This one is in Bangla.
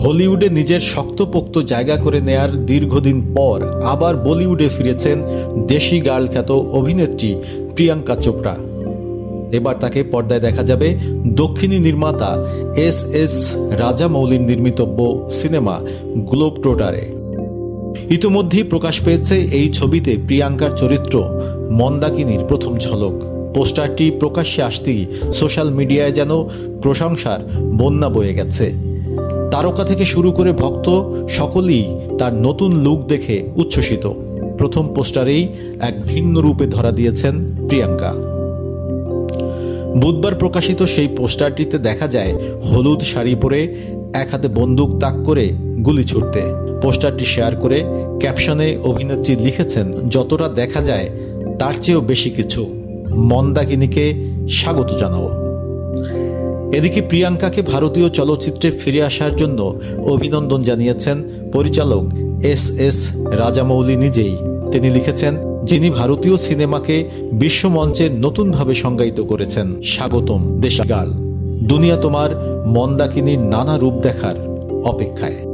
হলিউডে নিজের শক্তপোক্ত জায়গা করে নেয়ার দীর্ঘদিন পর আবার বলিউডে ফিরেছেন দেশি গার্ল খ্যাত অভিনেত্রী প্রিয়াঙ্কা চোপড়া। এবার তাকে পর্দায় দেখা যাবে দক্ষিণী নির্মাতা এস রাজামৌলির নির্মিতব্য সিনেমা গ্লোবট্রটারে। ইতোমধ্যেই প্রকাশ পেয়েছে এই ছবিতে প্রিয়াঙ্কার চরিত্র মন্দাকিনীর প্রথম ঝলক। পোস্টারটি প্রকাশ্যে আসতেই সোশ্যাল মিডিয়ায় যেন প্রশংসার বন্যা বয়ে গেছে। তারকা থেকে শুরু করে ভক্ত সকলেই তার নতুন লুক দেখে উচ্ছ্বসিত। প্রথম পোস্টারেই এক ভিন্ন রূপে ধরা দিয়েছেন প্রিয়াঙ্কা। বুধবার প্রকাশিত সেই পোস্টারটিতে দেখা যায় হলুদ শাড়ি পরে এক হাতে বন্দুক তাক করে গুলি ছুড়তে। পোস্টারটি শেয়ার করে ক্যাপশনে অভিনেত্রী লিখেছেন, যতটা দেখা যায় তার চেয়েও বেশি কিছু, মন্দাকিনীকে স্বাগত জানাও। এদিকে প্রিয়াঙ্কাকে ভারতীয় চলচ্চিত্রে ফিরে আসার জন্য অভিনন্দন জানিয়েছেন পরিচালক এস রাজামৌলি নিজেই। তিনি লিখেছেন, যিনি ভারতীয় সিনেমাকে বিশ্বমঞ্চে নতুনভাবে সংজ্ঞায়িত করেছেন। স্বাগতম দেশি গার্ল, দুনিয়া তোমার মন্দাকিনীর নানা রূপ দেখার অপেক্ষায়।